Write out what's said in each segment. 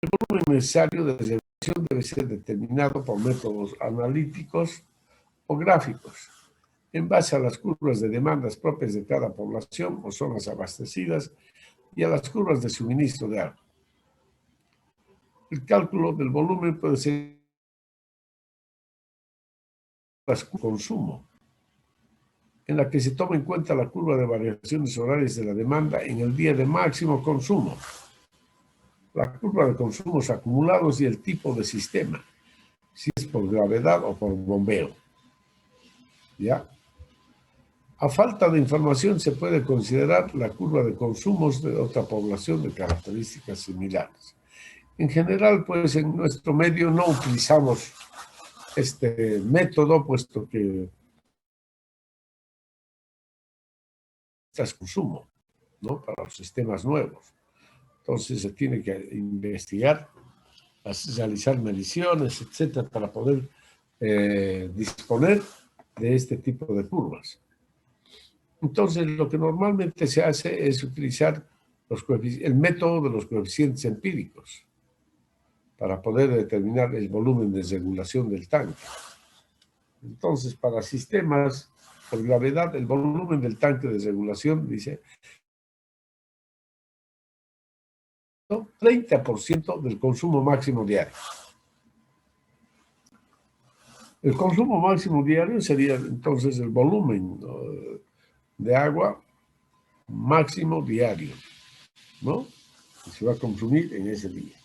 El volumen necesario de regulación debe ser determinado por métodos analíticos o gráficos, en base a las curvas de demandas propias de cada población o zonas abastecidas y a las curvas de suministro de agua. El cálculo del volumen puede ser consumo, en la que se toma en cuenta la curva de variaciones horarias de la demanda en el día de máximo consumo, la curva de consumos acumulados y el tipo de sistema, si es por gravedad o por bombeo. ¿Ya? A falta de información se puede considerar la curva de consumos de otra población de características similares. En general, pues en nuestro medio no utilizamos este método, puesto que es consumo, ¿no? Para los sistemas nuevos. Entonces se tiene que investigar, realizar mediciones, etcétera, para poder disponer de este tipo de curvas. Entonces, lo que normalmente se hace es utilizar el método de los coeficientes empíricos para poder determinar el volumen de regulación del tanque. Entonces, para sistemas por gravedad, el volumen del tanque de regulación, dice, 30% del consumo máximo diario. El consumo máximo diario sería entonces el volumen de agua máximo diario, ¿no? Que se va a consumir en ese día.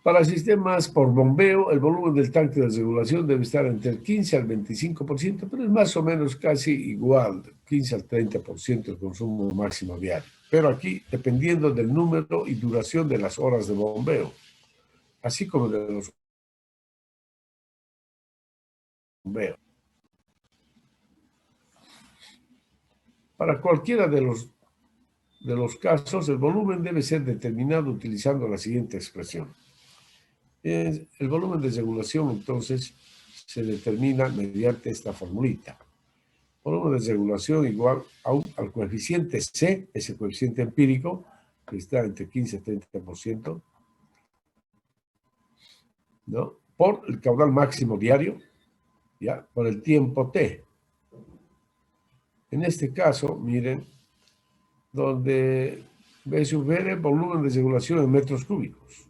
Para sistemas por bombeo, el volumen del tanque de regulación debe estar entre el 15 al 25%, pero es más o menos casi igual, 15 al 30% el consumo máximo diario. Pero aquí, dependiendo del número y duración de las horas de bombeo, así como de los bombeos. Para cualquiera de los casos, el volumen debe ser determinado utilizando la siguiente expresión. El volumen de regulación, entonces, se determina mediante esta formulita. Volumen de regulación igual al coeficiente C, ese coeficiente empírico, que está entre 15 y 30%, ¿no? Por el caudal máximo diario, ¿ya? Por el tiempo T. En este caso, miren, donde B sub R, volumen de regulación en metros cúbicos.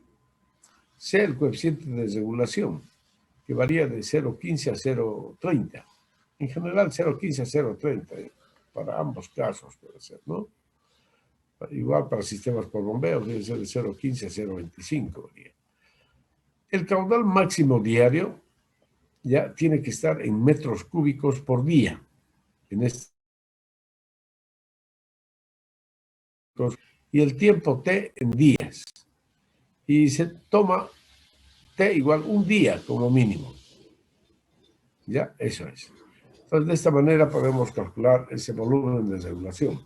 C, el coeficiente de regulación, que varía de 0,15 a 0,30. En general, 0,15 a 0,30, para ambos casos puede ser, ¿no? Igual para sistemas por bombeo, debe ser de 0,15 a 0,25. El caudal máximo diario ya tiene que estar en metros cúbicos por día. Y el tiempo T en días. Y se toma T igual un día como mínimo. Ya, eso es. Entonces, de esta manera podemos calcular ese volumen de regulación.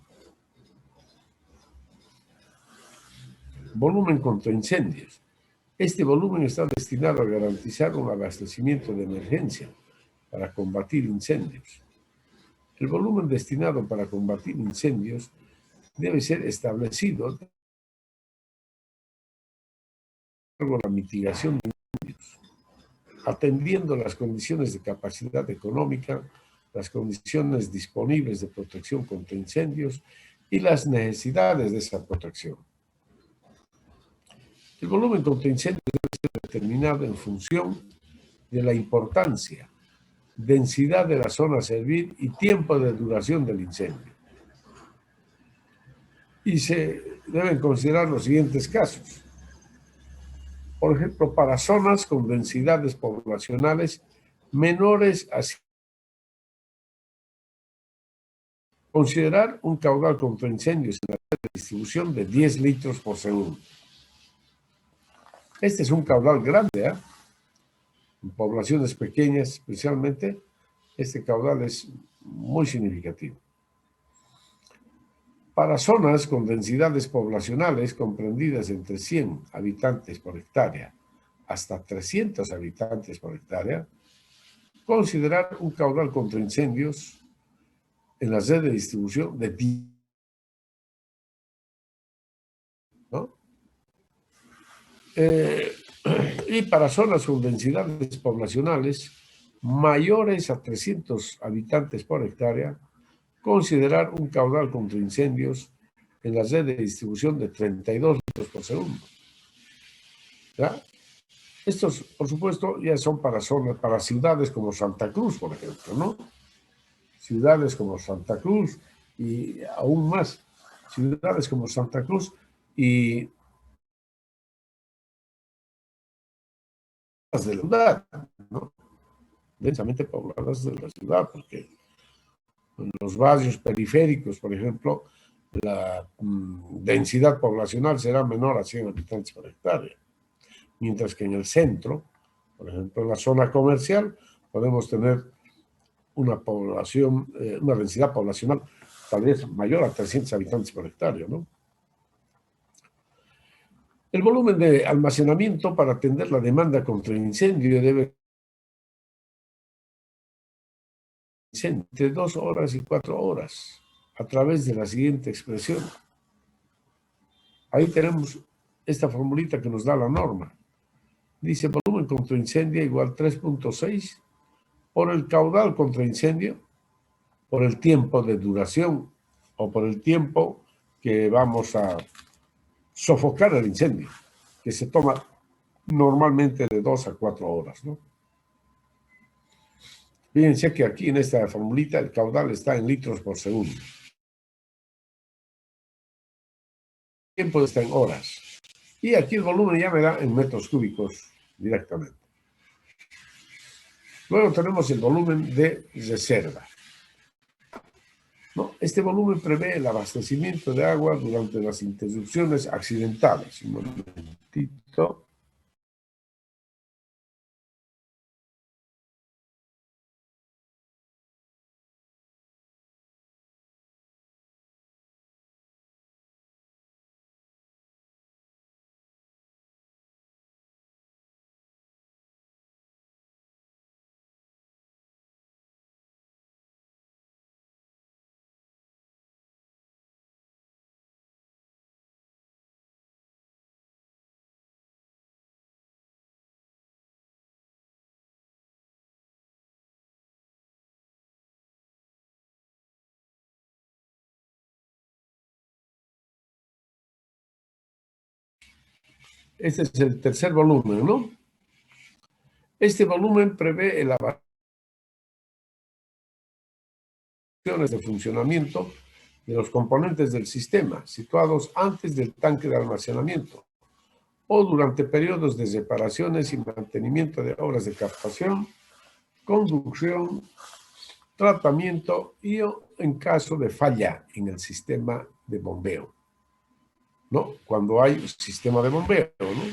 Volumen contra incendios. Este volumen está destinado a garantizar un abastecimiento de emergencia para combatir incendios. El volumen destinado para combatir incendios debe ser establecido con la mitigación de incendios, atendiendo las condiciones de capacidad económica, las condiciones disponibles de protección contra incendios y las necesidades de esa protección. El volumen contra incendios debe ser determinado en función de la importancia, densidad de la zona a servir y tiempo de duración del incendio. Y se deben considerar los siguientes casos. Por ejemplo, para zonas con densidades poblacionales menores a considerar un caudal contra incendios en la red de distribución de 10 litros por segundo. Este es un caudal grande, ¿eh? En poblaciones pequeñas especialmente, este caudal es muy significativo. Para zonas con densidades poblacionales comprendidas entre 100 habitantes por hectárea hasta 300 habitantes por hectárea, considerar un caudal contra incendios en la red de distribución de 10, ¿no? Y para zonas con densidades poblacionales mayores a 300 habitantes por hectárea, considerar un caudal contra incendios en la red de distribución de 32 litros por segundo. ¿Ya? Estos, por supuesto, ya son para zonas, para ciudades como Santa Cruz, por ejemplo, ¿no? Ciudades como Santa Cruz y aún más, ciudades como Santa Cruz y las de la ciudad, ¿no? Densamente pobladas de la ciudad, porque en los barrios periféricos, por ejemplo, la densidad poblacional será menor a 100 habitantes por hectárea, mientras que en el centro, por ejemplo, en la zona comercial, podemos tener una población, una densidad poblacional tal vez mayor a 300 habitantes por hectárea, ¿no? El volumen de almacenamiento para atender la demanda contra el incendio debe ser entre 2 horas y 4 horas, a través de la siguiente expresión. Ahí tenemos esta formulita que nos da la norma. Dice volumen contra incendio igual 3.6 por el caudal contra incendio, por el tiempo de duración o por el tiempo que vamos a sofocar el incendio, que se toma normalmente de 2 a 4 horas, ¿no? Fíjense que aquí en esta formulita el caudal está en litros por segundo. El tiempo está en horas. Y aquí el volumen ya me da en metros cúbicos directamente. Luego tenemos el volumen de reserva. ¿No? Este volumen prevé el abastecimiento de agua durante las interrupciones accidentales. Un momentito. Este es el tercer volumen, ¿no? Este volumen prevé el abastecimiento de funcionamiento de los componentes del sistema situados antes del tanque de almacenamiento o durante periodos de reparaciones y mantenimiento de obras de captación, conducción, tratamiento y en caso de falla en el sistema de bombeo, ¿no? Cuando hay sistema de bombeo, ¿no?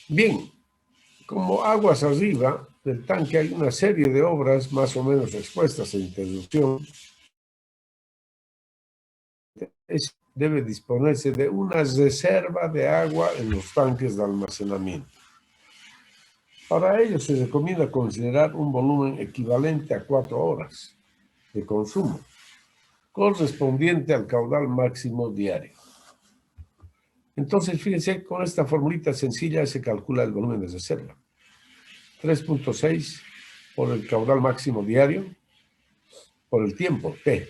Bien, como aguas arriba del tanque hay una serie de obras más o menos expuestas a interrupción. Debe disponerse de una reserva de agua en los tanques de almacenamiento. Para ello se recomienda considerar un volumen equivalente a 4 horas de consumo, correspondiente al caudal máximo diario. Entonces, fíjense, con esta formulita sencilla se calcula el volumen de reserva. 3.6 por el caudal máximo diario, por el tiempo, T.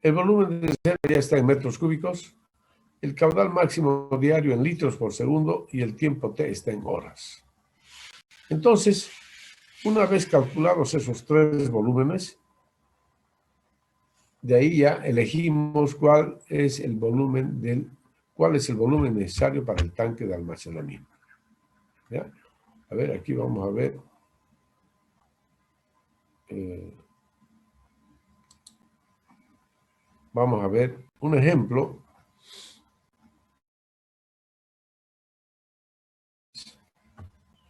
El volumen de reserva ya está en metros cúbicos, el caudal máximo diario en litros por segundo y el tiempo T está en horas. Entonces, una vez calculados esos 3 volúmenes, de ahí ya elegimos cuál es el volumen necesario para el tanque de almacenamiento. ¿Ya? A ver, aquí vamos a ver. Vamos a ver un ejemplo.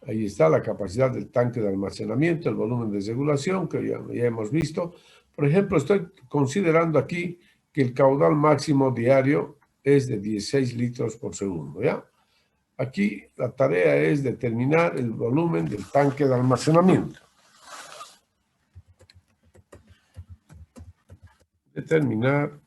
Ahí está la capacidad del tanque de almacenamiento, el volumen de regulación que ya hemos visto. Por ejemplo, estoy considerando aquí que el caudal máximo diario es de 16 litros por segundo, ¿ya? Aquí la tarea es determinar el volumen del tanque de almacenamiento. Determinar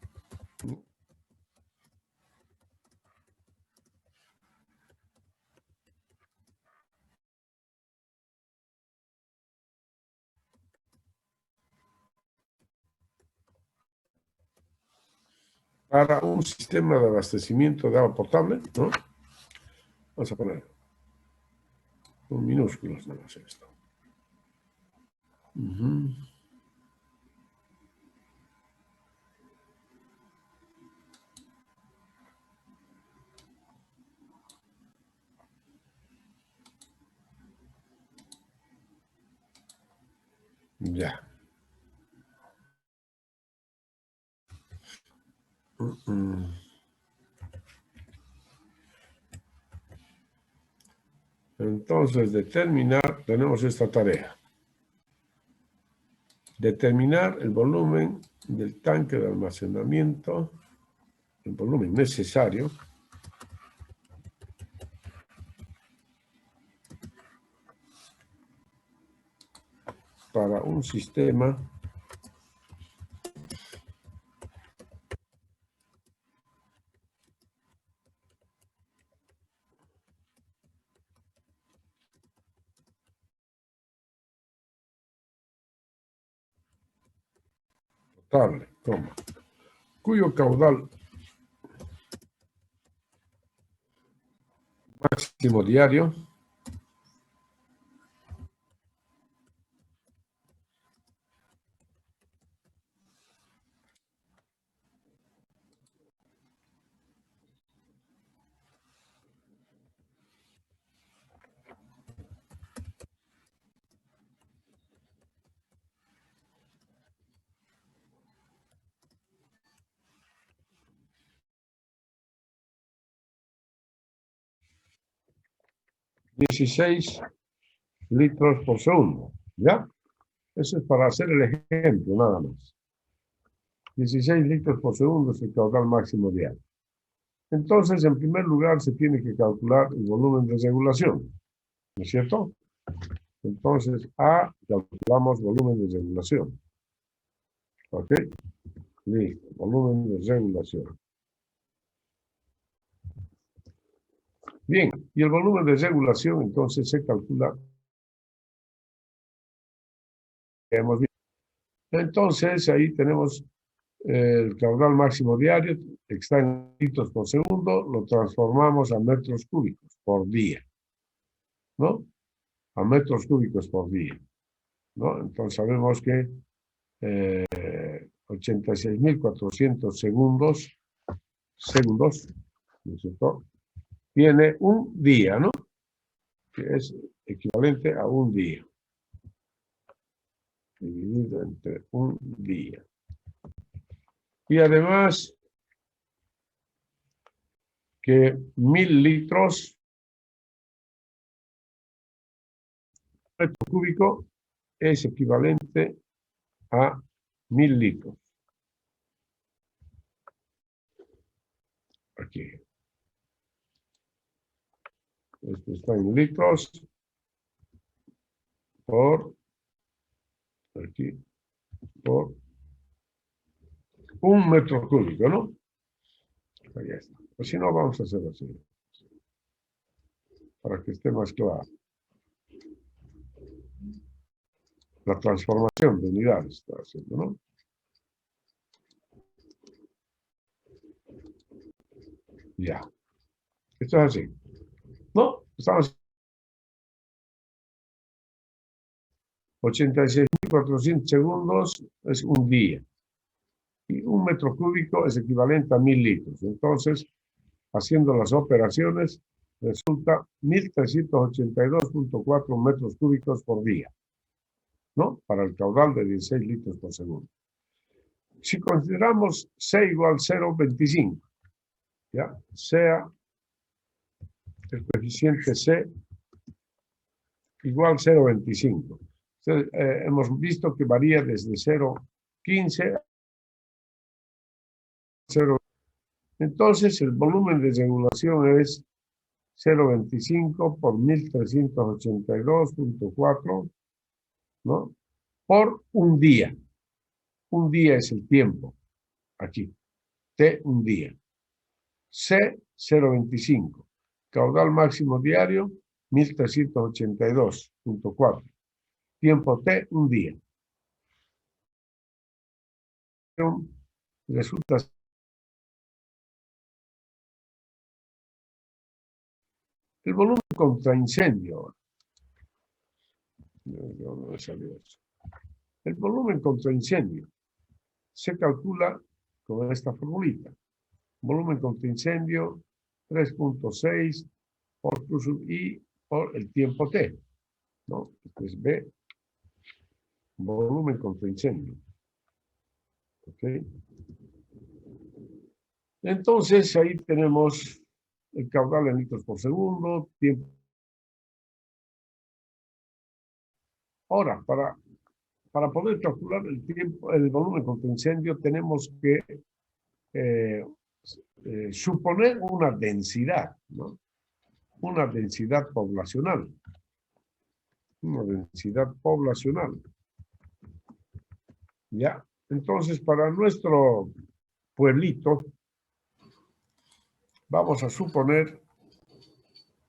para un sistema de abastecimiento de agua potable, ¿no? Vamos a poner con minúsculas nada más esto. Ya. Entonces, determinar, tenemos esta tarea. Determinar el volumen del tanque de almacenamiento, el volumen necesario para un sistema potable, cuyo caudal máximo diario $16 litros por segundo, ¿ya? Eso es para hacer el ejemplo, nada más. 16 litros por segundo es el caudal máximo diario. Entonces, en primer lugar, se tiene que calcular el volumen de regulación, ¿no es cierto? Entonces, calculamos volumen de regulación. ¿Ok? Listo, volumen de regulación. Bien, y el volumen de regulación, entonces, se calcula. Entonces, ahí tenemos el caudal máximo diario, que está en litros por segundo, lo transformamos a metros cúbicos por día, ¿no? A metros cúbicos por día, ¿no? Entonces sabemos que 86.400 segundos, ¿no es cierto? Tiene un día, ¿no? Que es equivalente a un día, dividido entre un día. Y además que 1.000 litros metro cúbico es equivalente a 1.000 litros. Aquí. Esto está en litros por, aquí, por un metro cúbico, ¿no? Ahí está. Pues si no, vamos a hacer así, para que esté más claro. La transformación de unidades está haciendo, ¿no? Ya. Esto es así. No, estamos 86.400 segundos es un día. Y un metro cúbico es equivalente a 1.000 litros. Entonces, haciendo las operaciones, resulta 1.382.4 metros cúbicos por día, ¿no? Para el caudal de 16 litros por segundo. Si consideramos C igual 0,25, ¿ya? Sea el coeficiente C igual 0,25. Hemos visto que varía desde 0,15 a 0. Entonces, el volumen de regulación es 0,25 por 1.382.4, ¿no? Por un día. Un día es el tiempo, aquí. T, un día. C, 0,25. Caudal máximo diario, 1.382.4. Tiempo T, un día. Resulta El volumen contra incendio. ¿Dónde salió eso? El volumen contra incendio se calcula con esta formulita. Volumen contra incendio 3.6 por Q sub I por el tiempo T. ¿No? Entonces B, volumen contra incendio. ¿Ok? Entonces ahí tenemos el caudal en litros por segundo, tiempo. Ahora, para poder calcular el tiempo, el volumen contra incendio, tenemos que suponer una densidad, ¿no? Una densidad poblacional. Una densidad poblacional. ¿Ya? Entonces, para nuestro pueblito, vamos a suponer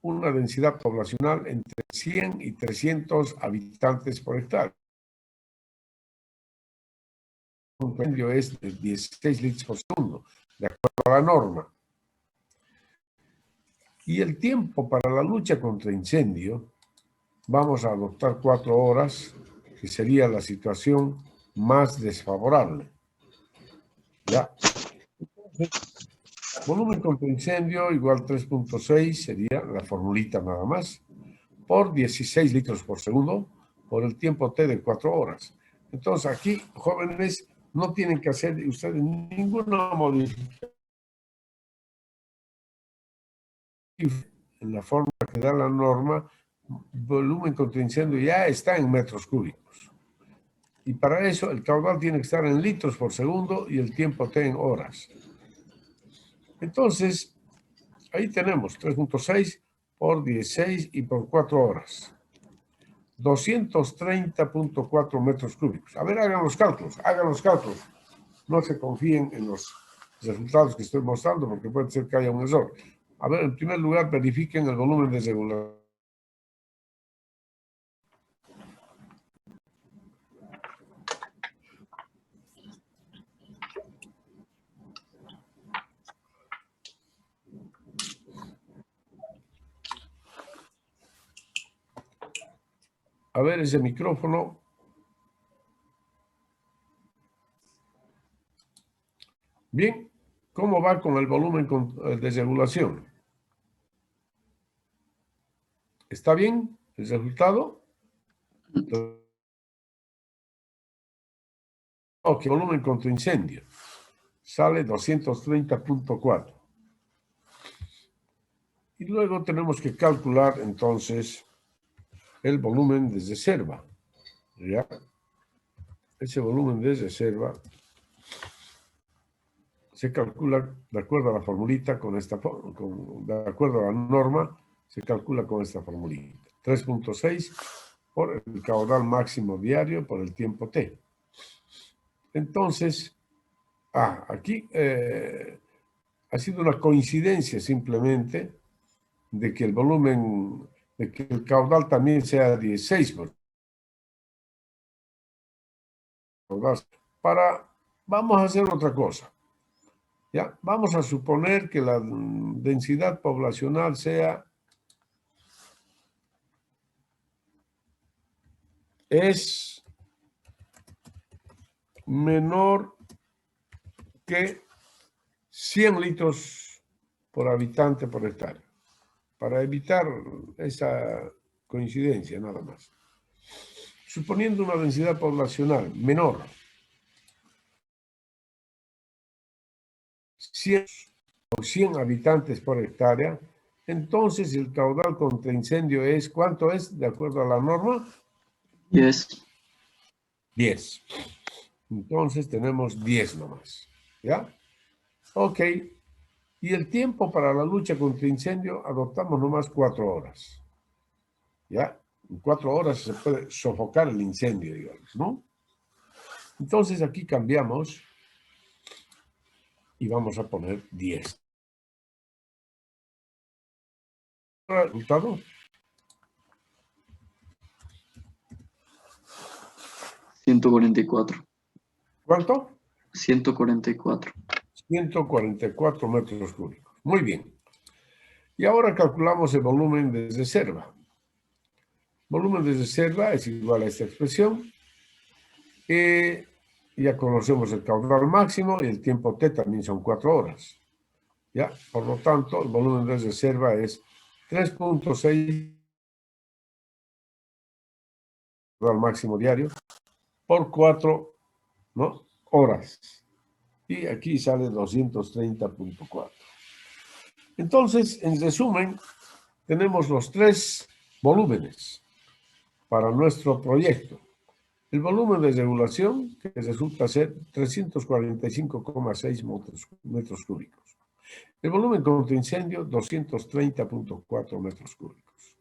una densidad poblacional entre 100 y 300 habitantes por hectárea. El incendio es de 16 litros por segundo, de acuerdo a la norma. Y el tiempo para la lucha contra incendio, vamos a adoptar 4 horas, que sería la situación más desfavorable. ¿Ya? Volumen contra incendio igual 3.6 sería la formulita nada más, por 16 litros por segundo, por el tiempo T de 4 horas. Entonces aquí, jóvenes, no tienen que hacer ustedes ninguna modificación en la forma que da la norma. Volumen contra incendio ya está en metros cúbicos. Y para eso el caudal tiene que estar en litros por segundo y el tiempo T en horas. Entonces, ahí tenemos 3.6 por 16 y por 4 horas. 230.4 metros cúbicos. A ver, hagan los cálculos, hagan los cálculos. No se confíen en los resultados que estoy mostrando porque puede ser que haya un error. A ver, en primer lugar, verifiquen el volumen de regulación. A ver ese micrófono. Bien, ¿cómo va con el volumen de regulación? ¿Está bien el resultado? Ok, volumen contra incendio. Sale 230.4. Y luego tenemos que calcular entonces el volumen de reserva. ¿Ya? Ese volumen de reserva se calcula de acuerdo a la formulita de acuerdo a la norma, se calcula con esta formulita. 3.6 por el caudal máximo diario por el tiempo T. Entonces, aquí ha sido una coincidencia simplemente de que el volumen, de que el caudal también sea 16. Vamos a hacer otra cosa. ¿Ya? Vamos a suponer que la densidad poblacional es menor que 100 litros por habitante por hectárea, para evitar esa coincidencia nada más. Suponiendo una densidad poblacional menor, 100 o 100 habitantes por hectárea, entonces el caudal contra incendio es, ¿cuánto es de acuerdo a la norma? 10. 10. Entonces tenemos 10 nomás. ¿Ya? Ok. Y el tiempo para la lucha contra incendio, adoptamos nomás 4 horas. ¿Ya? En 4 horas se puede sofocar el incendio, digamos, ¿no? Entonces aquí cambiamos y vamos a poner 10. ¿Resultado? 144. ¿Cuánto? 144. 144 metros cúbicos. Muy bien. Y ahora calculamos el volumen de reserva. Volumen de reserva es igual a esta expresión. Ya conocemos el caudal máximo y el tiempo T también son 4 horas. ¿Ya? Por lo tanto, el volumen de reserva es 3.6 caudal máximo diario por 4, ¿no?, horas. Y aquí sale 230.4. Entonces, en resumen, tenemos los 3 volúmenes para nuestro proyecto. El volumen de regulación, que resulta ser 345,6 metros cúbicos. El volumen contra incendio, 230.4 metros cúbicos.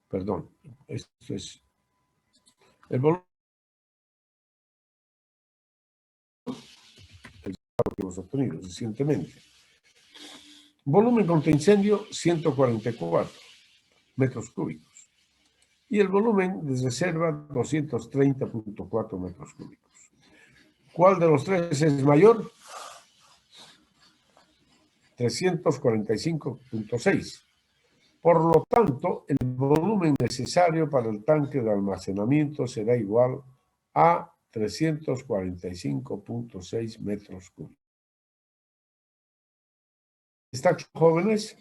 Perdón, esto es el volumen que hemos obtenido recientemente. Volumen contra incendio, 144 metros cúbicos. Y el volumen de reserva, 230.4 metros cúbicos. ¿Cuál de los 3 es mayor? 345.6. Por lo tanto, el volumen necesario para el tanque de almacenamiento será igual a 345.6 metros cúbicos. ¿Están jóvenes?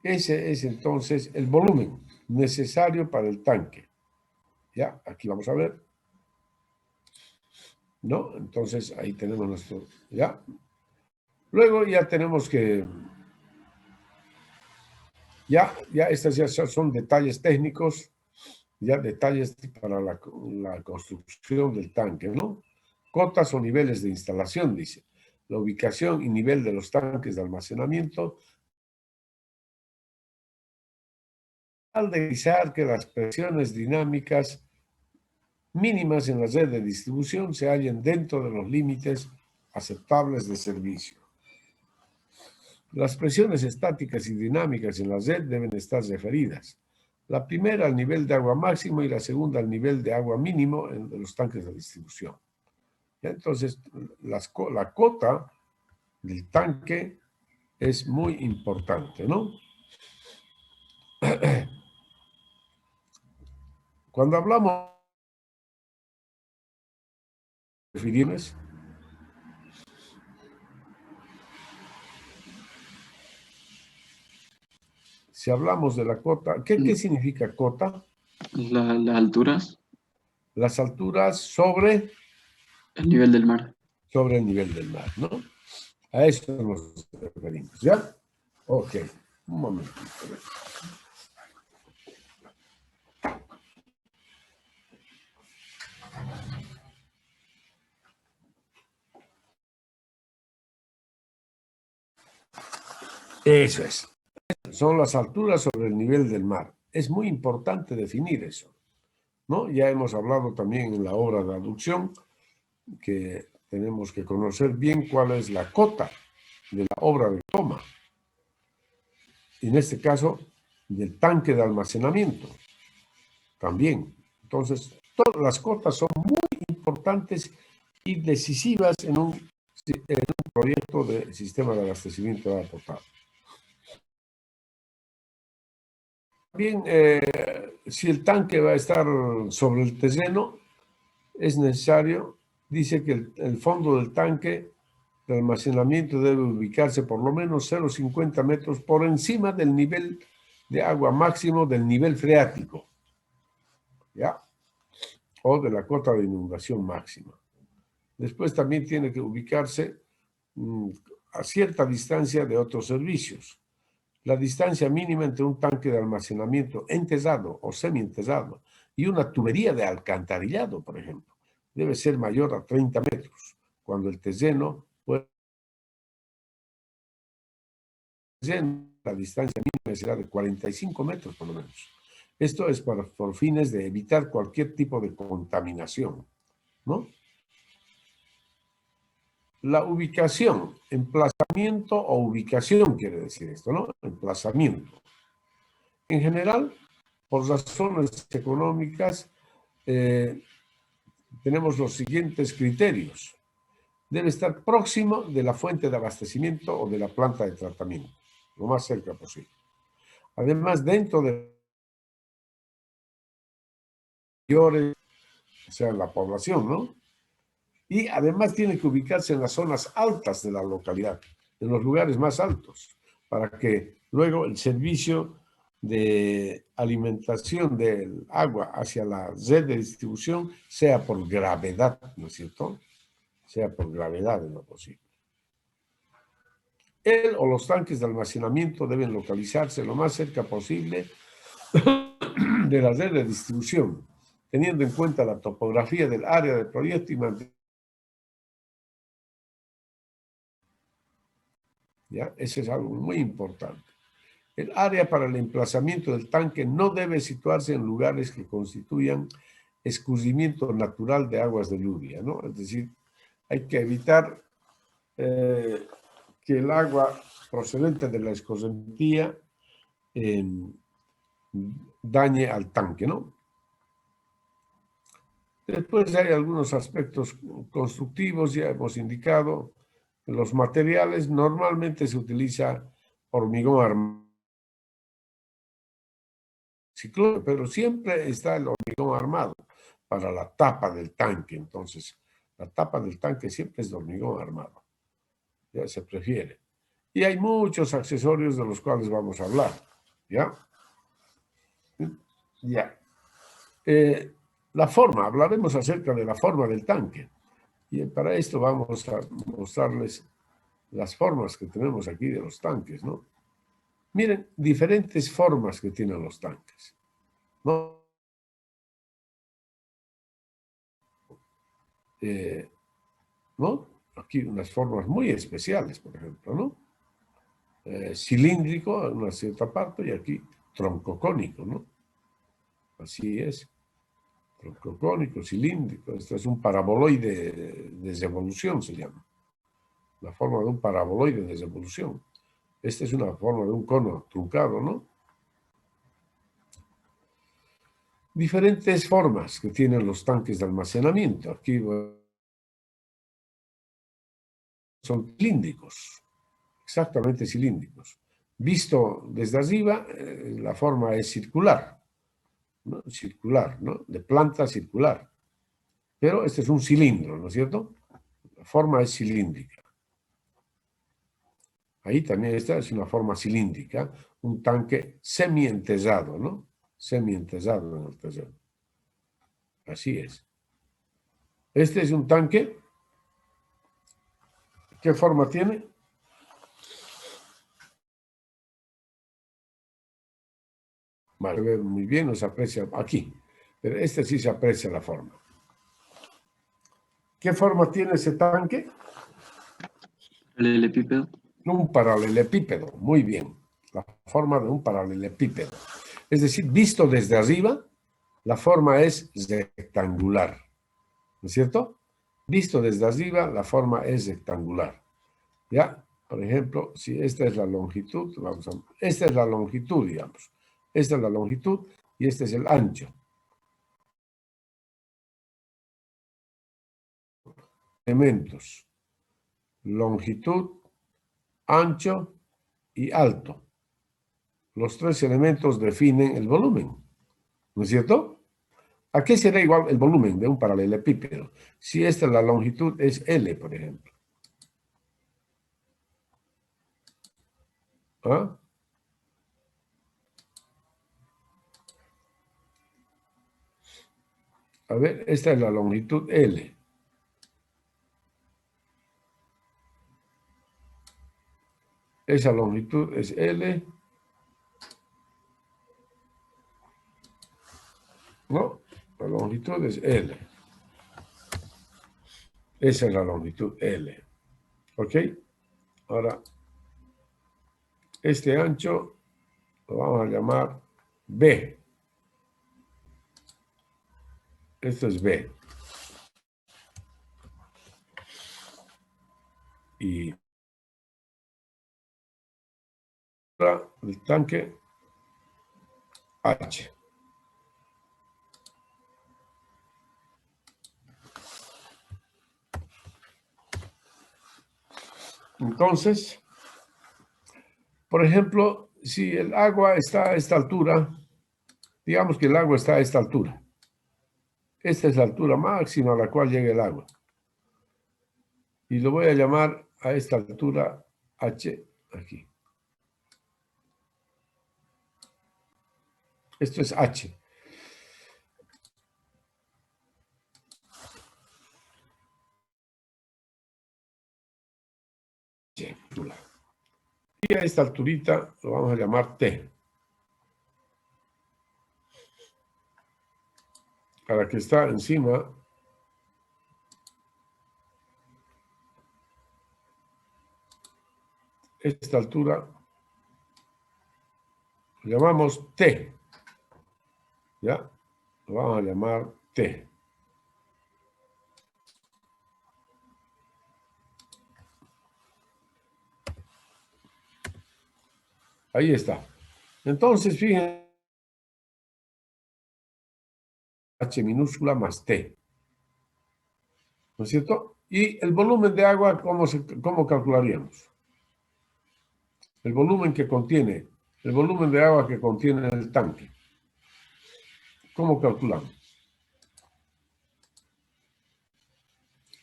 Ese es entonces el volumen necesario para el tanque. ¿Ya? Aquí vamos a ver. ¿No? Entonces, ahí tenemos nuestro... ¿Ya? Luego ya tenemos que... Ya estos ya son detalles técnicos, ya detalles para la construcción del tanque, ¿no? Cotas o niveles de instalación, dice. La ubicación y nivel de los tanques de almacenamiento. Al revisar que las presiones dinámicas mínimas en la red de distribución se hallen dentro de los límites aceptables de servicio. Las presiones estáticas y dinámicas en la red deben estar referidas. La primera al nivel de agua máximo y la segunda al nivel de agua mínimo de los tanques de distribución. ¿Ya? Entonces, la cota del tanque es muy importante, ¿no? Cuando hablamos de referirnos, si hablamos de la cota, ¿qué significa cota? Las alturas. Las alturas sobre... El nivel del mar. Sobre el nivel del mar, ¿no? A eso nos referimos, ¿ya? Ok, un momento. Eso es. Son las alturas sobre el nivel del mar. Es muy importante definir eso, ¿no? Ya hemos hablado también en la obra de aducción que tenemos que conocer bien cuál es la cota de la obra de toma. En este caso, del tanque de almacenamiento. También. Entonces, todas las cotas son muy importantes y decisivas en un proyecto de sistema de abastecimiento de agua potable. Bien, si el tanque va a estar sobre el terreno, es necesario, dice que el fondo del tanque de almacenamiento debe ubicarse por lo menos 0,50 metros por encima del nivel de agua máximo del nivel freático, ¿ya? O de la cota de inundación máxima. Después también tiene que ubicarse a cierta distancia de otros servicios. La distancia mínima entre un tanque de almacenamiento enterrado o semi-enterrado y una tubería de alcantarillado, por ejemplo, debe ser mayor a 30 metros, cuando el terreno la distancia mínima será de 45 metros por lo menos. Esto es por fines de evitar cualquier tipo de contaminación, ¿no? La ubicación, emplazamiento o ubicación quiere decir esto, ¿no? Emplazamiento. En general, por razones económicas, tenemos los siguientes criterios. Debe estar próximo de la fuente de abastecimiento o de la planta de tratamiento. lo más cerca posible. Además, dentro de mayores, o sea, la población, ¿no? Y además tiene que ubicarse en las zonas altas de la localidad, en los lugares más altos, para que luego el servicio de alimentación del agua hacia la red de distribución sea por gravedad, ¿no es cierto? Sea por gravedad en lo posible. El o los tanques de almacenamiento deben localizarse lo más cerca posible de la red de distribución, teniendo en cuenta la topografía del área del proyecto y mantener. ¿Ya? Eso es algo muy importante. El área para el emplazamiento del tanque no debe situarse en lugares que constituyan escurrimiento natural de aguas de lluvia, ¿no? Es decir, hay que evitar que el agua procedente de la escorrentía dañe al tanque, ¿no? Después hay algunos aspectos constructivos, ya hemos indicado. Los materiales normalmente se utiliza hormigón armado, pero siempre está el hormigón armado para la tapa del tanque. Entonces, la tapa del tanque siempre es de hormigón armado. Ya se prefiere. Y hay muchos accesorios de los cuales vamos a hablar. ¿Ya? Ya. La forma, hablaremos acerca de la forma del tanque. Y para esto vamos a mostrarles las formas que tenemos aquí de los tanques, ¿no? Miren, diferentes formas que tienen los tanques, ¿no? ¿No? Aquí unas formas muy especiales, por ejemplo, ¿no? Cilíndrico en una cierta parte y aquí troncocónico, ¿no? Así es. Troncocónico, cilíndrico. Esto es un paraboloide de revolución, se llama. La forma de un paraboloide de revolución. Esta es una forma de un cono truncado, ¿no? Diferentes formas que tienen los tanques de almacenamiento. Aquí son cilíndricos, exactamente cilíndricos. Visto desde arriba, la forma es circular, ¿no? Circular, ¿no? De planta circular. Pero este es un cilindro, ¿no es cierto? La forma es cilíndrica. Ahí también esta es una forma cilíndrica, un tanque semi-entesado, ¿no? Semi-entesado en el terreno. Así es. Este es un tanque. ¿Qué forma tiene? Vale, ver muy bien, no se aprecia aquí, pero este sí se aprecia la forma. ¿Qué forma tiene ese tanque? Paralelepípedo. Un paralelepípedo, muy bien. La forma de un paralelepípedo. Es decir, visto desde arriba, la forma es rectangular, ¿no es cierto? Visto desde arriba, la forma es rectangular. ¿Ya? Por ejemplo, si esta es la longitud, esta es la longitud, digamos. Esta es la longitud y este es el ancho. Elementos: longitud, ancho y alto. Los tres elementos definen el volumen, ¿no es cierto? ¿A qué será igual el volumen de un paralelepípedo? Si esta es la longitud, es L, por ejemplo. ¿Ah? A ver, esta es la longitud L. Esa longitud es L. ¿No? La longitud es L. Esa es la longitud L. ¿Ok? Ahora, este ancho lo vamos a llamar B. Esto es B. Y ahora el tanque H. Entonces, Por ejemplo, si el agua está a esta altura, digamos que el agua está a esta altura. Esta es la altura máxima a la cual llega el agua. Y lo voy a llamar a esta altura H, aquí. Esto es H. Y a esta alturita lo vamos a llamar T. A la que está encima esta altura lo llamamos T. ¿Ya? Lo vamos a llamar T. Ahí está. Entonces, fíjense, H minúscula más T. ¿No es cierto? Y el volumen de agua, ¿cómo calcularíamos? El volumen de agua que contiene el tanque. ¿Cómo calculamos?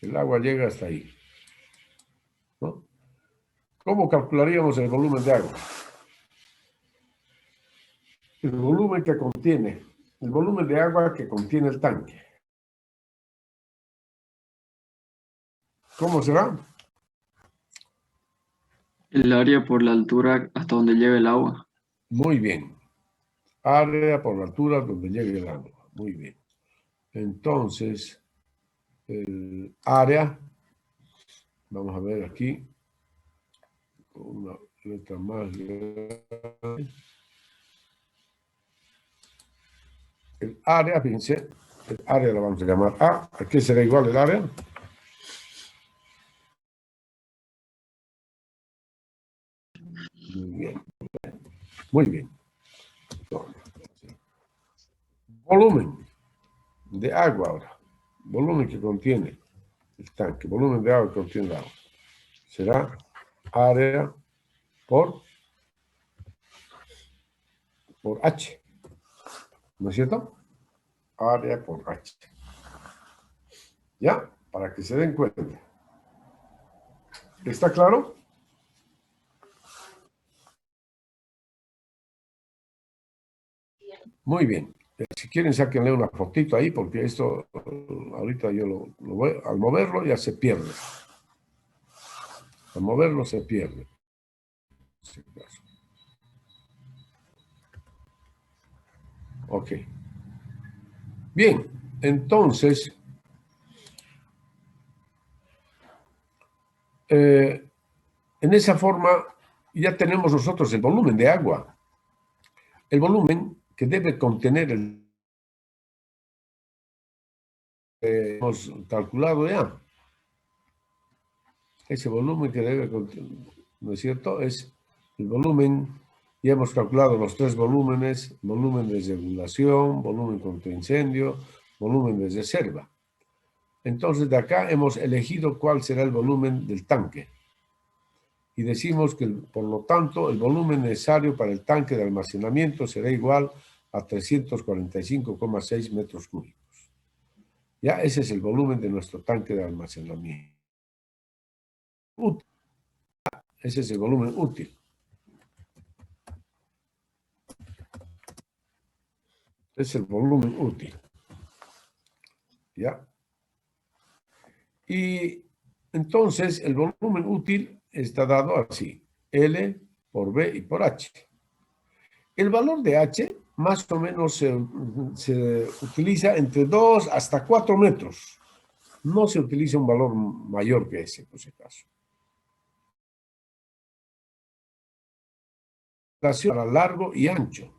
El agua llega hasta ahí, ¿no? ¿Cómo calcularíamos el volumen de agua? El volumen de agua que contiene el tanque. ¿Cómo será? El área por la altura hasta donde llega el agua. Muy bien. Área por la altura donde llegue el agua. Muy bien. Entonces, el área, vamos a ver aquí, una letra más grande. El área, fíjense, el área la vamos a llamar A. ¿A qué será igual el área? Muy bien. Muy bien. Volumen de agua ahora. Volumen que contiene el tanque. Volumen de agua que contiene el agua. Será área por H. ¿No es cierto? Área por H. ¿Ya? Para que se den cuenta. ¿Está claro? Muy bien. Si quieren, sáquenle una fotito ahí, porque esto, ahorita yo lo voy, al moverlo ya se pierde. Al moverlo se pierde. Ok. Bien, entonces, en esa forma ya tenemos nosotros el volumen de agua. El volumen que debe contener hemos calculado ya. Ese volumen que debe contener, ¿no es cierto? Es el volumen, ya hemos calculado los tres volúmenes: volumen de regulación, volumen contra incendio, volumen de reserva. Entonces, de acá hemos elegido cuál será el volumen del tanque. Y decimos que, por lo tanto, el volumen necesario para el tanque de almacenamiento será igual a 345,6 metros cúbicos. Ya ese es el volumen de nuestro tanque de almacenamiento. Ese es el volumen útil. Es el volumen útil. ¿Ya? Y entonces el volumen útil está dado así: L por B y por H. El valor de H más o menos se utiliza entre 2 hasta 4 metros. No se utiliza un valor mayor que ese, por si acaso. Para largo y ancho.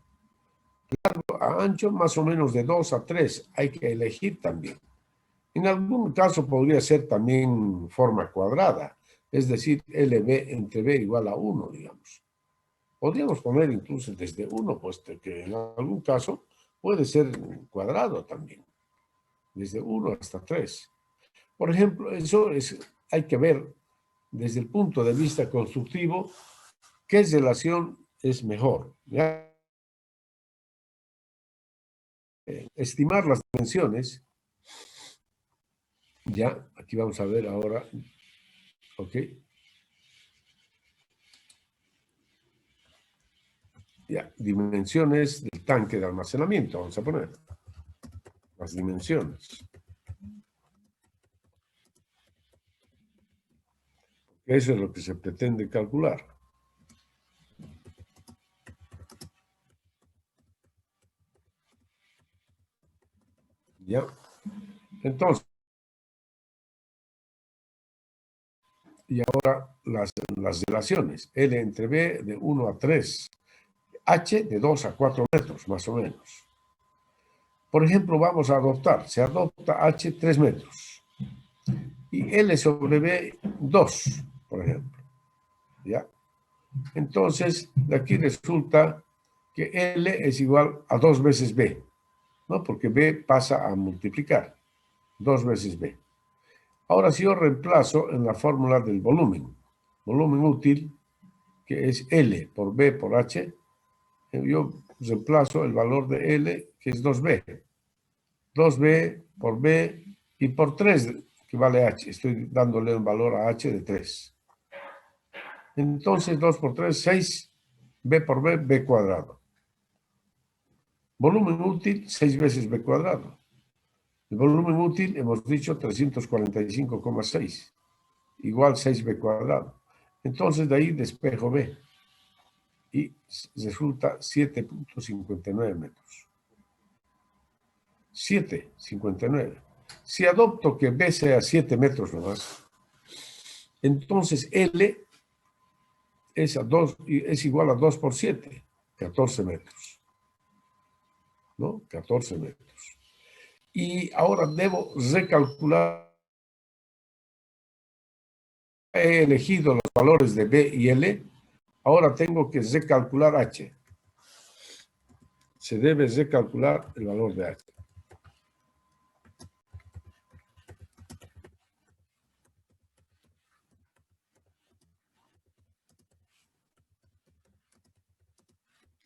Largo a ancho más o menos de 2 a 3. Hay que elegir también. En algún caso podría ser también forma cuadrada, es decir, LB entre B igual a 1, digamos. Podríamos poner incluso desde 1, puesto que en algún caso puede ser cuadrado también, desde 1 hasta 3. Por ejemplo, hay que ver desde el punto de vista constructivo ¿Qué relación es mejor? ¿Ya? Estimar las dimensiones. Ya, aquí vamos a ver ahora. Ok. Ya, dimensiones del tanque de almacenamiento, vamos a poner. Las dimensiones. Eso es lo que se pretende calcular. ¿Ya? Entonces, y ahora las relaciones. L entre B de 1 a 3. H de 2 a 4 metros, más o menos. Por ejemplo, vamos a adoptar, se adopta H 3 metros. Y L sobre B 2, por ejemplo. ¿Ya? Entonces, de aquí resulta que L es igual a 2 veces B, ¿no? Porque B pasa a multiplicar, 2 veces B. Ahora, si yo reemplazo en la fórmula del volumen útil, que es L por B por H, yo reemplazo el valor de L, que es 2B. 2B por B y por 3, que vale H. Estoy dándole un valor a H de 3. Entonces, 2 por 3, 6. B por B, B cuadrado. Volumen útil, 6 veces B cuadrado. El volumen útil, hemos dicho, 345,6. Igual 6B cuadrado. Entonces, de ahí despejo B. Y resulta 7.59 metros. 7,59. Si adopto que B sea 7 metros nomás, entonces L es igual a 2 por 7, 14 metros. ¿No? 14 metros. Y ahora debo recalcular. He elegido los valores de B y L. Ahora tengo que recalcular H. Se debe recalcular el valor de H.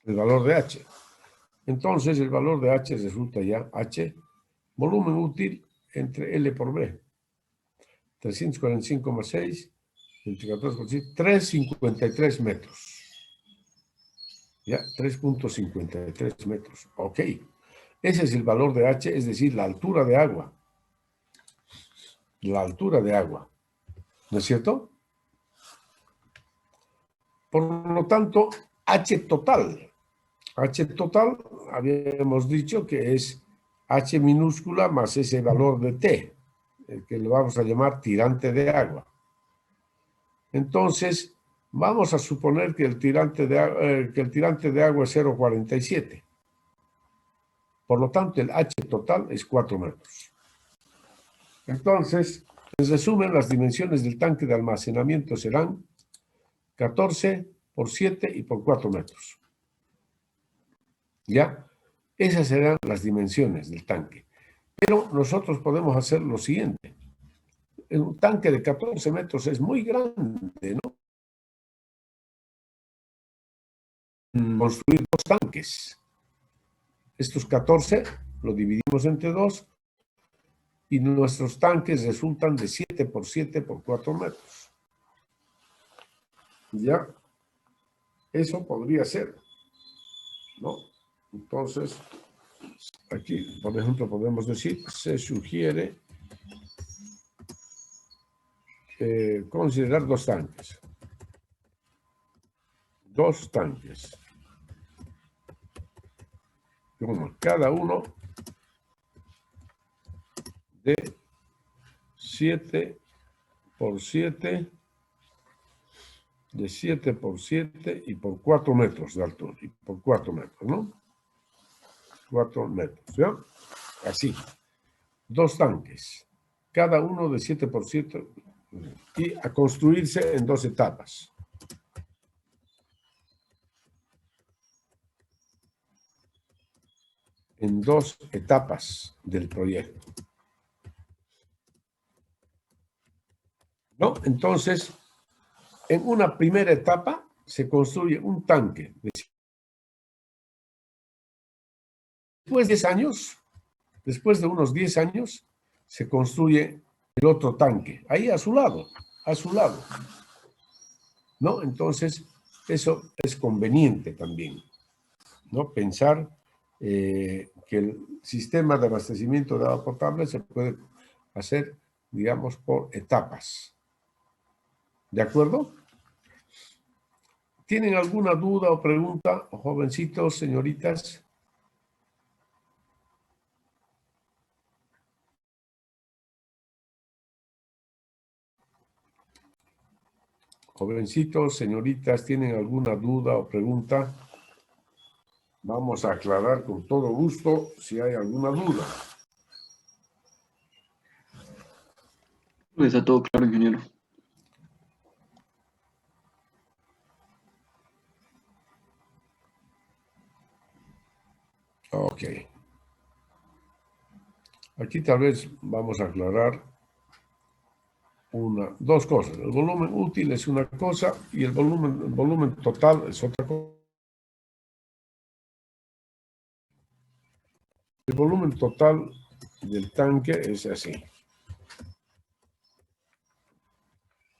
El valor de H. Entonces, el valor de H resulta ya H, volumen útil entre L por B. 345,6 entre 14 por 7, 3,53 metros. Ya, 3.53 metros. Ok. Ese es el valor de H, es decir, la altura de agua. La altura de agua. ¿No es cierto? Por lo tanto, H total. H total, habíamos dicho que es H minúscula más ese valor de T, que lo vamos a llamar tirante de agua. Entonces, vamos a suponer que el tirante de agua es 0,47. Por lo tanto, el H total es 4 metros. Entonces, en resumen, las dimensiones del tanque de almacenamiento serán 14 por 7 y por 4 metros. ¿Ya? Esas serán las dimensiones del tanque. Pero nosotros podemos hacer lo siguiente. Un tanque de 14 metros es muy grande, ¿no? Construir 2 tanques. Estos 14 lo dividimos entre 2 y nuestros tanques resultan de 7 por 7 por 4 metros. ¿Ya? Eso podría ser, ¿no? Entonces, aquí, por ejemplo, podemos decir, se sugiere considerar 2 tanques. 2 tanques. Cada uno de 7 por 7, de 7 por 7 y por 4 metros de altura. Y por 4 metros, ¿no? 4 metros, ¿ya? Así. 2 tanques. Cada uno de 7 por 7 y a construirse en 2 etapas. En 2 etapas del proyecto. ¿No? Entonces, en una primera etapa, se construye un tanque. Después de 10 años, después de unos 10 años, se construye el otro tanque, ahí a su lado, ¿no? Entonces, eso es conveniente también, ¿no? Pensar que el sistema de abastecimiento de agua potable se puede hacer, digamos, por etapas. ¿De acuerdo? ¿Tienen alguna duda o pregunta, jovencitos, señoritas? Jovencitos, señoritas, ¿tienen alguna duda o pregunta? Vamos a aclarar con todo gusto si hay alguna duda. Está todo claro, ingeniero. Ok. Aquí tal vez vamos a aclarar dos cosas. El volumen útil es una cosa y el volumen total es otra cosa. El volumen total del tanque es así.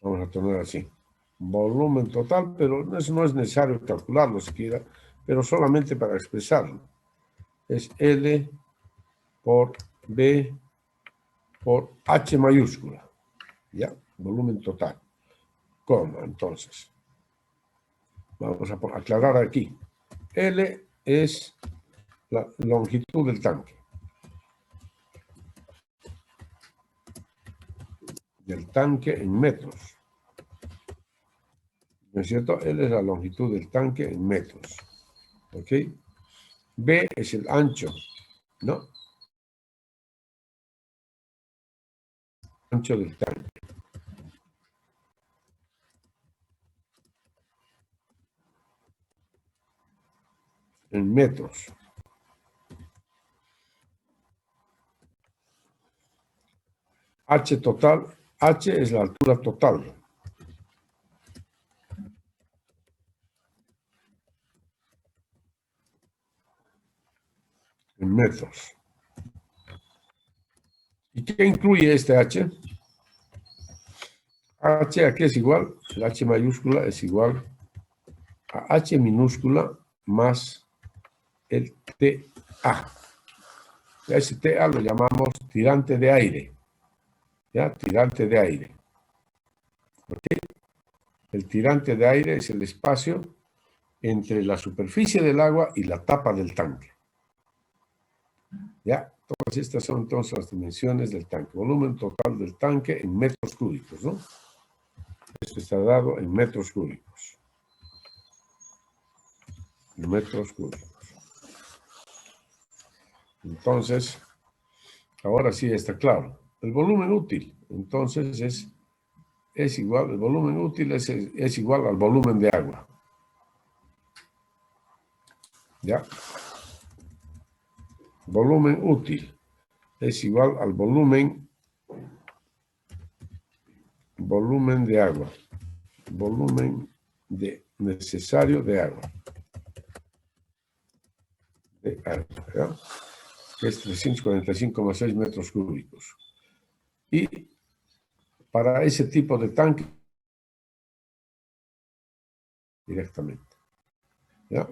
Vamos a tener así. Volumen total, pero eso no es necesario calcularlo siquiera, pero solamente para expresarlo. Es L por B por H mayúscula. ¿Ya? Volumen total. ¿Cómo? Entonces, vamos a aclarar aquí. L es la longitud del tanque. Del tanque en metros. ¿No es cierto? L es la longitud del tanque en metros. ¿Ok? B es el ancho, ¿no? Ancho del tanque. En metros. H total, H es la altura total. En metros. ¿Y qué incluye este H? H aquí es igual, el H mayúscula es igual a H minúscula más el TA. Ese TA lo llamamos tirante de aire. ¿Ya? Tirante de aire. ¿Ok? El tirante de aire es el espacio entre la superficie del agua y la tapa del tanque. ¿Ya? Todas estas son entonces las dimensiones del tanque. Volumen total del tanque en metros cúbicos, ¿no? Esto está dado en metros cúbicos. En metros cúbicos. Entonces, ahora sí está claro. El volumen útil, entonces, es igual, el volumen útil es igual al volumen de agua. ¿Ya? Volumen útil es igual al volumen de agua. Volumen necesario de agua. ¿Ya? Que es 345,6 metros cúbicos. Y para ese tipo de tanque, directamente. ¿Ya?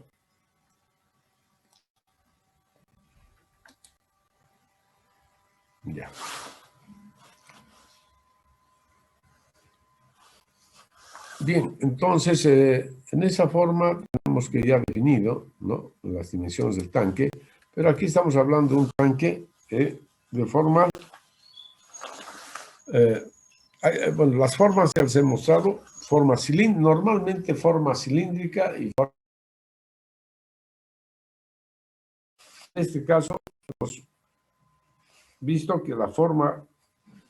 Ya. Bien, entonces, en esa forma tenemos que ya definido, ¿no?, las dimensiones del tanque, pero aquí estamos hablando de un tanque de forma, bueno, las formas que les he mostrado, normalmente forma cilíndrica y forma, en este caso, hemos visto que la forma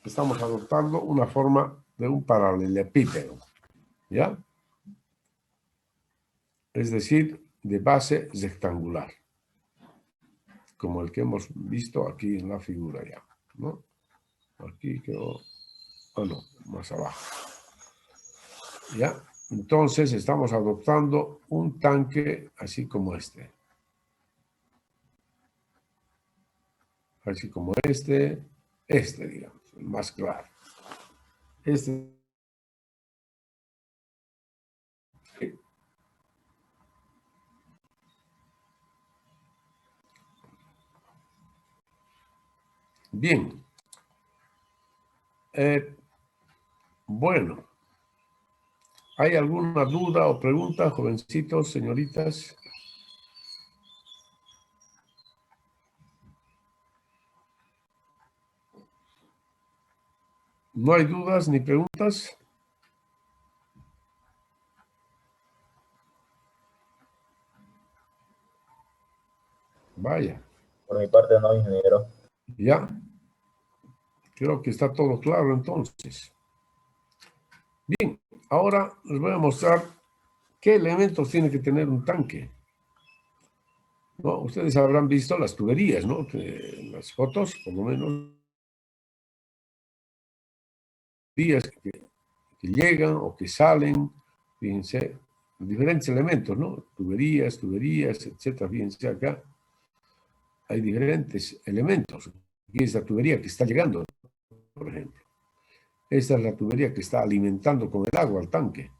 que estamos adoptando, una forma de un paralelepípedo, ¿ya? Es decir, de base rectangular, como el que hemos visto aquí en la figura ya, ¿no? Aquí quedó, no, más abajo, ¿ya? Entonces estamos adoptando un tanque así como este. Así como este, digamos, el más claro. Este. Bien. Bueno, ¿hay alguna duda o pregunta, jovencitos, señoritas? ¿No hay dudas ni preguntas? Vaya. Por mi parte no, ingeniero. Ya. Creo que está todo claro entonces. Bien, ahora les voy a mostrar qué elementos tiene que tener un tanque. ¿No? Ustedes habrán visto las tuberías, ¿no? Que las fotos, por lo menos, tuberías que llegan o que salen, fíjense, diferentes elementos, ¿no? Tuberías, etcétera. Fíjense acá, hay diferentes elementos. Aquí es la tubería que está llegando, por ejemplo. Esta es la tubería que está alimentando con el agua al tanque.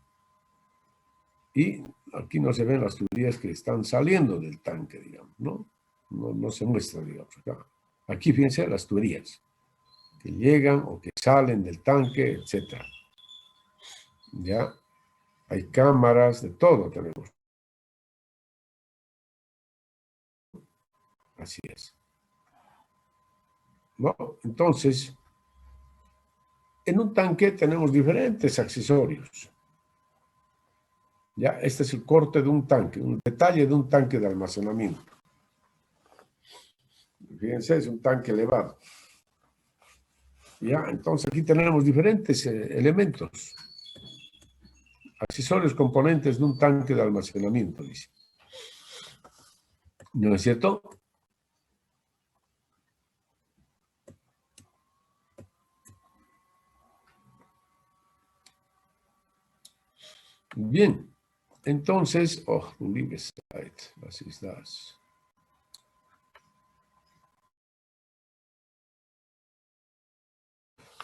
Y aquí no se ven las tuberías que están saliendo del tanque, digamos, ¿no? No se muestra, digamos, acá. Aquí fíjense las tuberías que llegan o que salen del tanque, etcétera. Ya, hay cámaras, de todo tenemos. Así es. ¿No? Entonces, en un tanque tenemos diferentes accesorios. Ya, este es el corte de un tanque, un detalle de un tanque de almacenamiento. Fíjense, es un tanque elevado. Ya, entonces aquí tenemos diferentes elementos, accesorios, componentes de un tanque de almacenamiento, dice. ¿No es cierto? Bien, entonces, leave aside, así estás.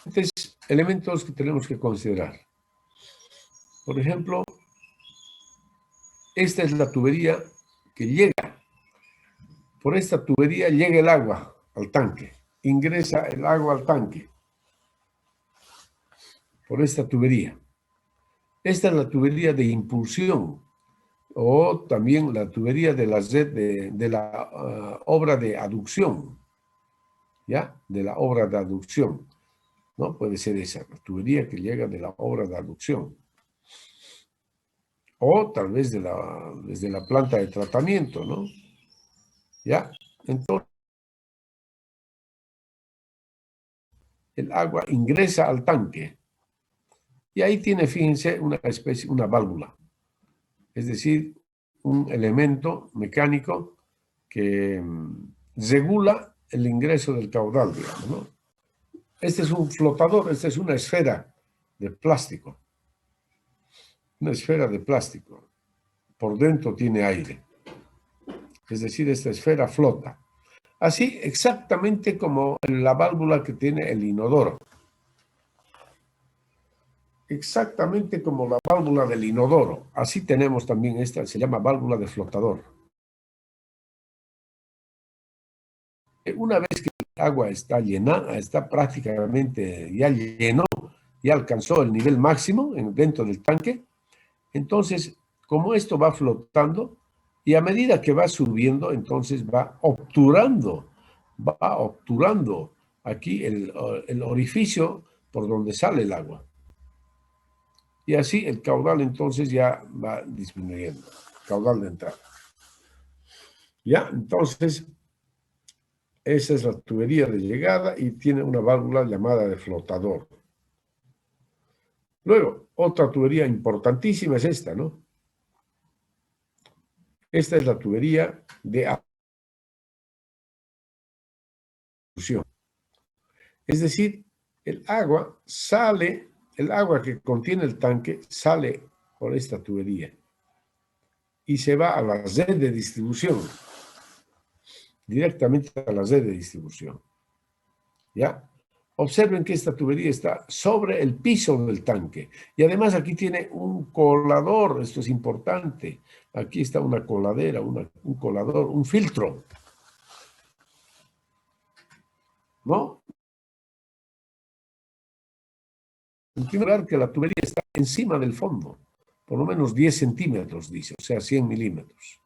Entonces, elementos que tenemos que considerar. Por ejemplo, esta es la tubería que llega. Por esta tubería llega el agua al tanque. Ingresa el agua al tanque. Por esta tubería. Esta es la tubería de impulsión o también la tubería de la red de la obra de aducción. ¿Ya? De la obra de aducción. ¿No? Puede ser esa, la tubería que llega de la obra de aducción. O tal vez desde la planta de tratamiento, ¿no? ¿Ya? Entonces, el agua ingresa al tanque y ahí tiene, fíjense, una especie, una válvula. Es decir, un elemento mecánico que regula el ingreso del caudal, digamos, ¿no? Este es un flotador, esta es una esfera de plástico. Una esfera de plástico. Por dentro tiene aire. Es decir, esta esfera flota. Así exactamente como la válvula que tiene el inodoro. Exactamente como la válvula del inodoro. Así tenemos también esta, se llama válvula de flotador. Una vez que el agua está llena, está prácticamente, ya llenó, ya alcanzó el nivel máximo dentro del tanque, entonces, como esto va flotando, y a medida que va subiendo, entonces va obturando aquí el orificio por donde sale el agua. Y así el caudal entonces ya va disminuyendo, caudal de entrada. Ya, entonces, esa es la tubería de llegada y tiene una válvula llamada de flotador. Luego, otra tubería importantísima es esta, ¿no? Esta es la tubería de aducción. Es decir, el agua que contiene el tanque sale por esta tubería y se va a la red de distribución, directamente a la red de distribución. ¿Ya? Observen que esta tubería está sobre el piso del tanque y además aquí tiene un colador, esto es importante. Aquí está una coladera, un colador, un filtro. ¿No? En primer lugar, que la tubería está encima del fondo, por lo menos 10 centímetros, dice, o sea, 100 milímetros.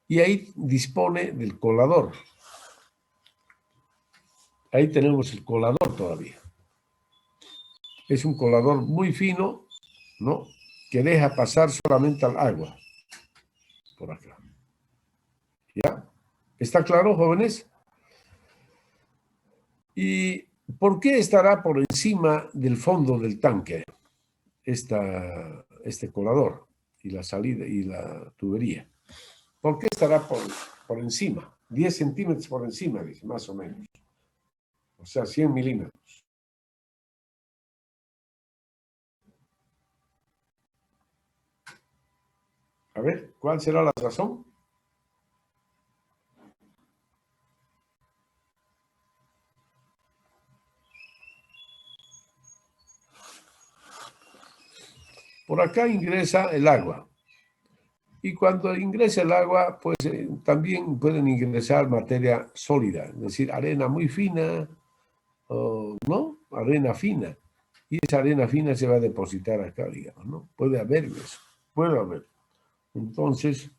Y ahí dispone del colador. Ahí tenemos el colador todavía. Es un colador muy fino, ¿no? Que deja pasar solamente al agua. Por acá. ¿Ya? ¿Está claro, jóvenes? ¿Y por qué estará por encima del fondo del tanque este colador y la salida y la tubería? ¿Por qué estará por encima? 10 centímetros por encima, dice, más o menos. O sea, 100 milímetros. A ver, ¿cuál será la razón? Por acá ingresa el agua. Y cuando ingresa el agua, pues también pueden ingresar materia sólida, es decir, arena muy fina, ¿no? Arena fina. Y esa arena fina se va a depositar acá, digamos, ¿no? Puede haber eso, puede haber. Entonces,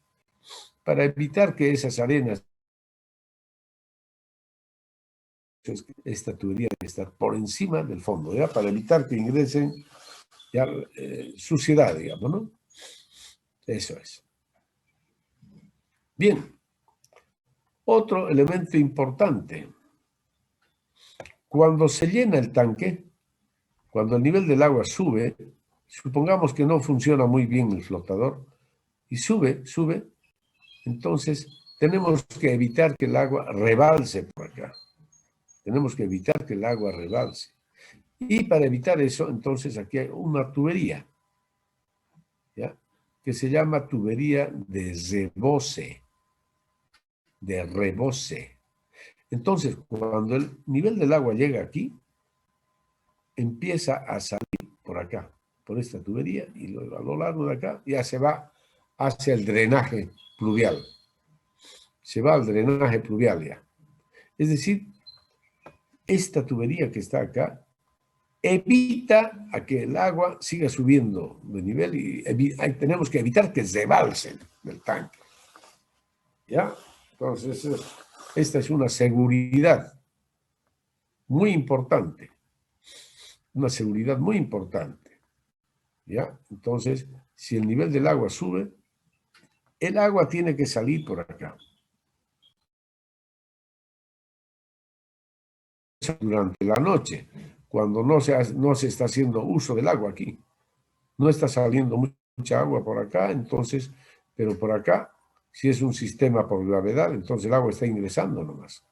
para evitar que esas arenas, esta tubería debe estar por encima del fondo, ¿ya? Para evitar que ingresen ya suciedad, digamos, ¿no? Eso es. Bien. Otro elemento importante. Cuando se llena el tanque, cuando el nivel del agua sube, supongamos que no funciona muy bien el flotador, y sube, entonces tenemos que evitar que el agua rebalse por acá. Tenemos que evitar que el agua rebalse. Y para evitar eso, entonces aquí hay una tubería, ¿ya? Que se llama tubería de rebose. Entonces, cuando el nivel del agua llega aquí, empieza a salir por acá, por esta tubería, y luego a lo largo de acá ya se va hacia el drenaje pluvial. Se va al drenaje pluvial ya. Es decir, esta tubería que está acá evita a que el agua siga subiendo de nivel y tenemos que evitar que se rebalse del tanque. ¿Ya? Entonces, esta es una seguridad muy importante. Una seguridad muy importante. ¿Ya? Entonces, si el nivel del agua sube, el agua tiene que salir por acá. Durante la noche, cuando no se está haciendo uso del agua aquí. No está saliendo mucha agua por acá, entonces, pero por acá, si es un sistema por gravedad, entonces el agua está ingresando nomás.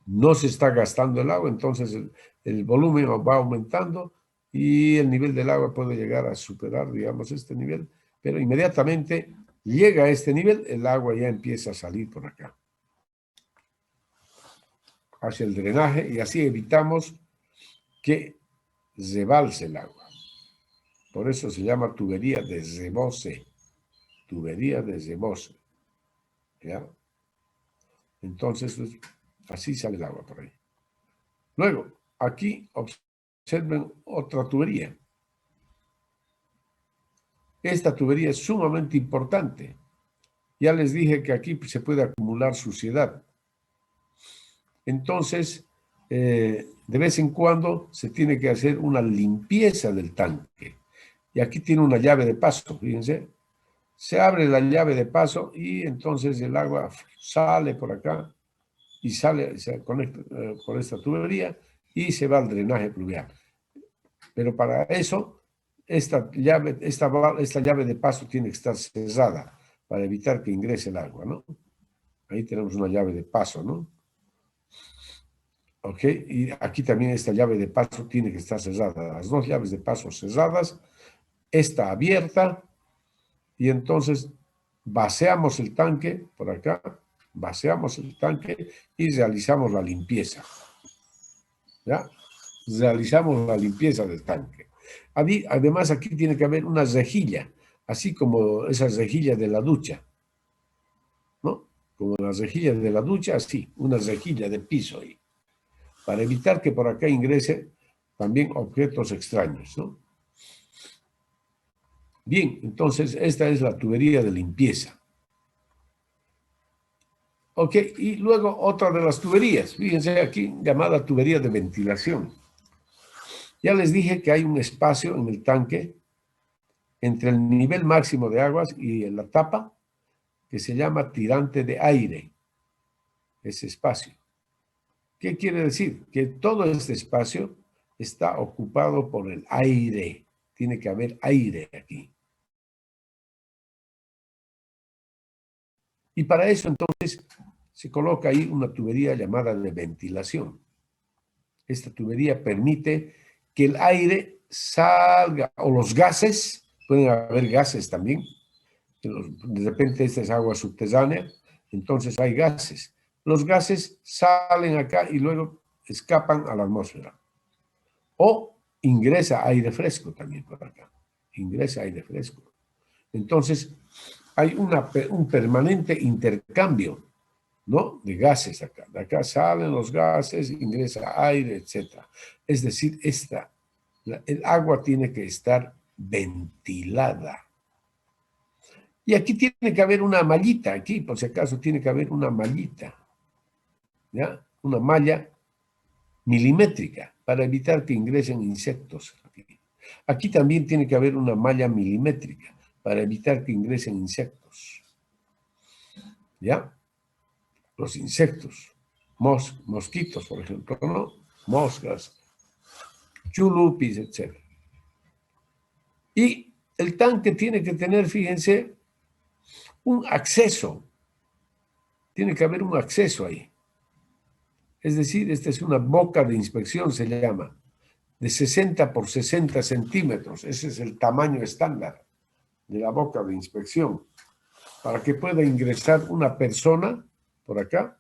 No se está gastando el agua, entonces el volumen va aumentando y el nivel del agua puede llegar a superar, digamos, este nivel, pero inmediatamente llega a este nivel, el agua ya empieza a salir por acá, hacia el drenaje, y así evitamos que rebalse el agua. Por eso se llama tubería de rebose. Tubería de rebose. ¿Ya? Entonces, pues, así sale el agua por ahí. Luego, aquí observen otra tubería. Esta tubería es sumamente importante. Ya les dije que aquí se puede acumular suciedad. Entonces, de vez en cuando se tiene que hacer una limpieza del tanque. Y aquí tiene una llave de paso, fíjense. Se abre la llave de paso y entonces el agua sale por acá y se conecta por esta tubería y se va al drenaje pluvial. Pero para eso, esta llave de paso tiene que estar cerrada para evitar que ingrese el agua, ¿no? Ahí tenemos una llave de paso, ¿no? ¿Ok? Y aquí también esta llave de paso tiene que estar cerrada. Las dos llaves de paso cerradas esta abierta, y entonces vaciamos el tanque por acá, vaciamos el tanque y realizamos la limpieza. ¿Ya? Realizamos la limpieza del tanque. Además, aquí tiene que haber una rejilla, así como esas rejillas de la ducha, ¿no? Como las rejillas de la ducha, así, una rejilla de piso ahí, para evitar que por acá ingresen también objetos extraños, ¿no? Bien, entonces esta es la tubería de limpieza. Ok, y luego otra de las tuberías, fíjense aquí, llamada tubería de ventilación. Ya les dije que hay un espacio en el tanque entre el nivel máximo de aguas y la tapa, que se llama tirante de aire, ese espacio. ¿Qué quiere decir? Que todo este espacio está ocupado por el aire. Tiene que haber aire aquí. Y para eso entonces se coloca ahí una tubería llamada de ventilación. Esta tubería permite que el aire salga, o los gases, pueden haber gases también, de repente esta es agua subterránea, entonces hay gases. Los gases salen acá y luego escapan a la atmósfera. O ingresa aire fresco también por acá. Ingresa aire fresco. Entonces, hay un permanente intercambio, ¿no? De gases acá. De acá salen los gases, ingresa aire, etc. Es decir, el agua tiene que estar ventilada. Y aquí tiene que haber una mallita, aquí por si acaso tiene que haber una mallita, ¿ya? Una malla milimétrica para evitar que ingresen insectos. Aquí también tiene que haber una malla milimétrica para evitar que ingresen insectos. ¿Ya? Los insectos, mosquitos, por ejemplo, ¿no? Moscas, chulupis, etc. Y el tanque tiene que tener, fíjense, un acceso. Tiene que haber un acceso ahí. Es decir, esta es una boca de inspección, se llama, de 60 por 60 centímetros. Ese es el tamaño estándar de la boca de inspección, para que pueda ingresar una persona por acá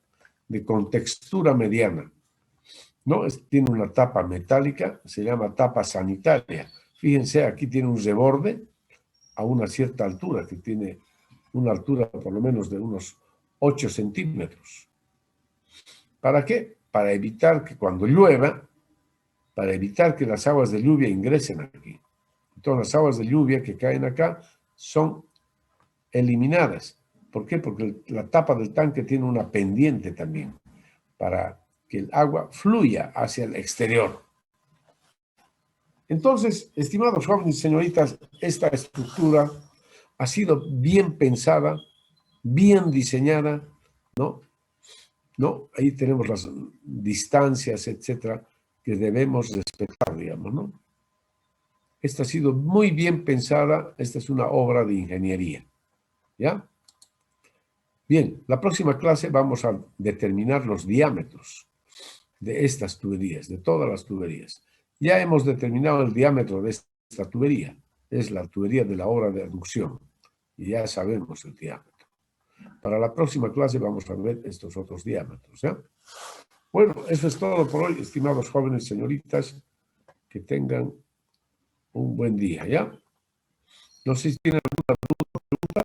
de contextura mediana. ¿No? Tiene una tapa metálica, se llama tapa sanitaria. Fíjense, aquí tiene un reborde a una cierta altura, que tiene una altura por lo menos de unos 8 centímetros. ¿Para qué? Para evitar que cuando llueva, para evitar que las aguas de lluvia ingresen aquí. Entonces las aguas de lluvia que caen acá son eliminadas. ¿Por qué? Porque la tapa del tanque tiene una pendiente también para que el agua fluya hacia el exterior. Entonces, estimados jóvenes y señoritas, esta estructura ha sido bien pensada, bien diseñada, ¿no? Ahí tenemos las distancias, etcétera, que debemos respetar, digamos, ¿no? Esta ha sido muy bien pensada, esta es una obra de ingeniería, ¿ya? Bien, la próxima clase vamos a determinar los diámetros de estas tuberías, de todas las tuberías. Ya hemos determinado el diámetro de esta tubería, es la tubería de la obra de aducción, y ya sabemos el diámetro. Para la próxima clase vamos a ver estos otros diámetros, ¿ya? Bueno, eso es todo por hoy, estimados jóvenes señoritas, que tengan un buen día, ¿ya? No sé si tienen alguna duda o pregunta.